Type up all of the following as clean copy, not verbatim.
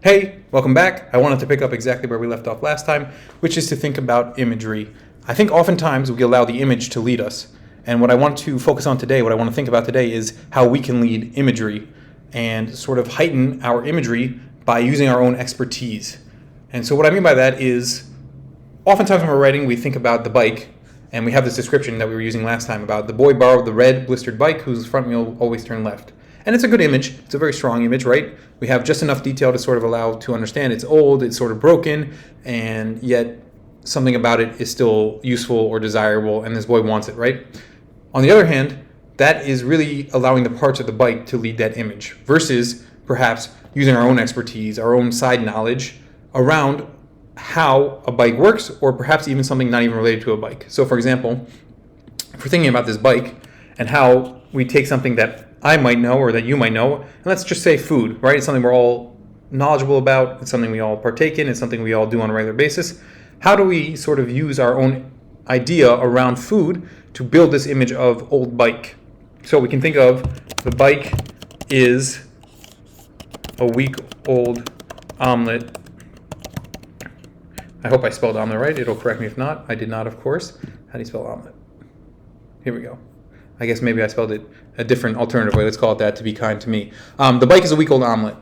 Hey, welcome back. I wanted to pick up exactly where we left off last time, which is to think about imagery. I think oftentimes we allow the image to lead us. And what I want to focus on today, what I want to think about today is how we can lead imagery and sort of heighten our imagery by using our own expertise. And so what I mean by that is oftentimes when we're writing, we think about the bike, and we have this description that we were using last time about the boy borrowed the red blistered bike whose front wheel always turned left. And it's a good image. It's a very strong image, right? We have just enough detail to sort of allow to understand it's old, it's sort of broken, and yet something about it is still useful or desirable, and this boy wants it, right? On the other hand, that is really allowing the parts of the bike to lead that image versus perhaps using our own expertise, our own side knowledge around how a bike works, or perhaps even something not even related to a bike. So for example, if we're thinking about this bike and how we take something that I might know or that you might know, and let's just say food, right? It's something we're all knowledgeable about. It's something we all partake in. It's something we all do on a regular basis. How do we sort of use our own idea around food to build this image of old bike? So we can think of the bike is a week-old omelet. I hope I spelled omelet right. It'll correct me if not. I did not, of course. How do you spell omelet? Here we go. I guess maybe I spelled it a different alternative way. Let's call it that to be kind to me. The bike is a week-old omelet.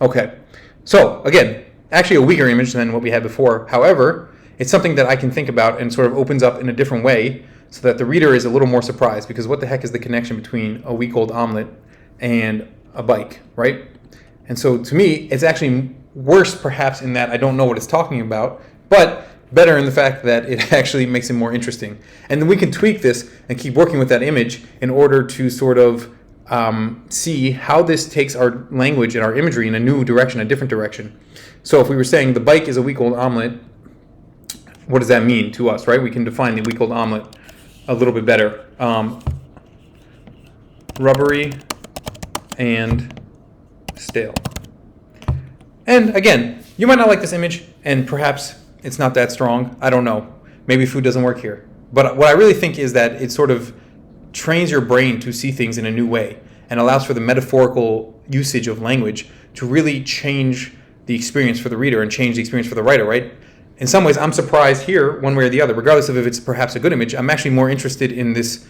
Okay. So, again, actually a weaker image than what we had before. However, it's something that I can think about and sort of opens up in a different way so that the reader is a little more surprised, because what the heck is the connection between a week-old omelet and a bike, right? And so to me, it's actually worse perhaps in that I don't know what it's talking about, but better in the fact that it actually makes it more interesting. And then we can tweak this and keep working with that image in order to sort of see how this takes our language and our imagery in a new direction, a different direction. So if we were saying the bike is a week-old omelet, what does that mean to us, right? We can define the week-old omelet a little bit better. Rubbery and stale. And again, you might not like this image, and perhaps it's not that strong. I don't know. Maybe food doesn't work here. But what I really think is that it sort of trains your brain to see things in a new way and allows for the metaphorical usage of language to really change the experience for the reader and change the experience for the writer, right? In some ways, I'm surprised here, one way or the other, regardless of if it's perhaps a good image. I'm actually more interested in this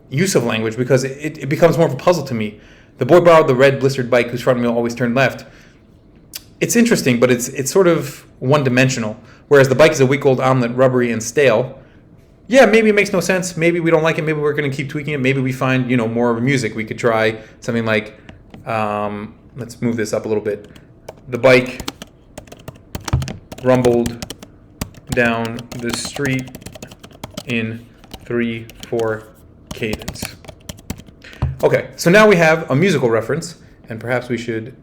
use of language because it becomes more of a puzzle to me. The boy borrowed the red blistered bike whose front wheel always turned left. It's interesting, but it's sort of one-dimensional. Whereas the bike is a week-old omelet, rubbery and stale. Yeah, maybe it makes no sense. Maybe we don't like it. Maybe we're going to keep tweaking it. Maybe we find, more of a music. We could try something like, let's move this up a little bit. The bike rumbled down the street in 3/4 cadence. Okay, so now we have a musical reference, and perhaps we should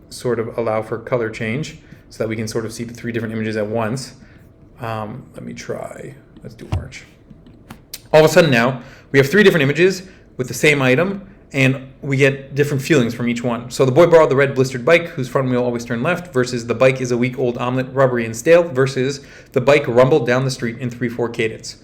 sort of allow for color change so that we can sort of see the three different images at once. Let me try. Let's do orange. All of a sudden now, we have three different images with the same item, and we get different feelings from each one. So the boy borrowed the red blistered bike whose front wheel always turned left versus the bike is a week-old omelet, rubbery and stale versus the bike rumbled down the street in 3/4 cadence.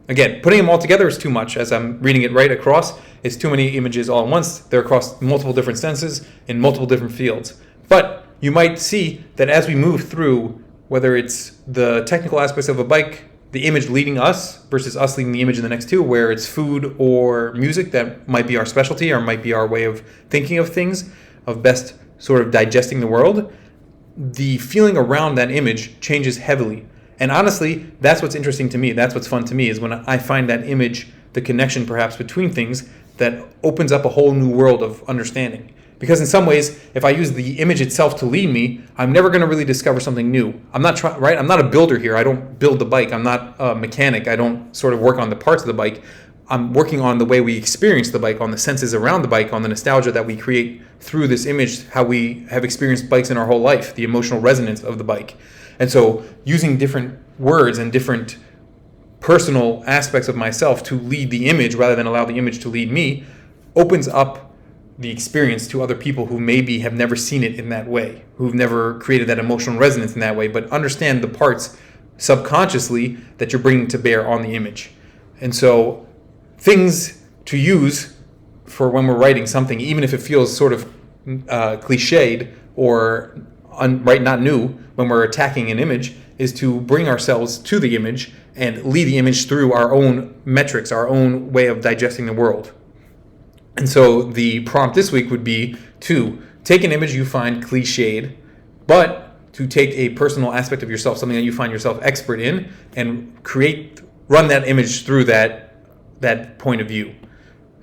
Again, putting them all together is too much. As I'm reading it right across, it's too many images all at once. They're across multiple different senses in multiple different fields. But you might see that as we move through, whether it's the technical aspects of a bike, the image leading us versus us leading the image in the next two, where it's food or music that might be our specialty or might be our way of thinking of things, of best sort of digesting the world, the feeling around that image changes heavily. And honestly, that's what's interesting to me. That's what's fun to me, is when I find that image, the connection perhaps between things that opens up a whole new world of understanding. Because in some ways, if I use the image itself to lead me, I'm never going to really discover something new. I'm not right? I'm not a builder here. I don't build the bike. I'm not a mechanic. I don't sort of work on the parts of the bike. I'm working on the way we experience the bike, on the senses around the bike, on the nostalgia that we create through this image, how we have experienced bikes in our whole life, the emotional resonance of the bike. And so using different words and different personal aspects of myself to lead the image rather than allow the image to lead me opens up the experience to other people who maybe have never seen it in that way, who've never created that emotional resonance in that way, but understand the parts subconsciously that you're bringing to bear on the image. And so things to use for when we're writing something, even if it feels sort of cliched or not new when we're attacking an image is to bring ourselves to the image and lead the image through our own metrics, our own way of digesting the world. And so the prompt this week would be to take an image you find cliched, but to take a personal aspect of yourself, something that you find yourself expert in, and run that image through that point of view.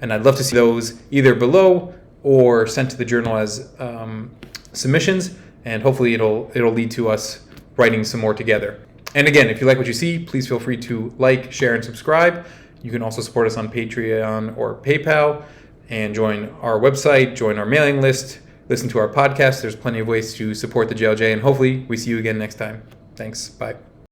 And I'd love to see those either below or sent to the journal as submissions, and hopefully it'll lead to us writing some more together. And again, if you like what you see, please feel free to like, share, and subscribe. You can also support us on Patreon or PayPal, and join our website, join our mailing list, listen to our podcast. There's plenty of ways to support the JLJ, and hopefully we see you again next time. Thanks. Bye.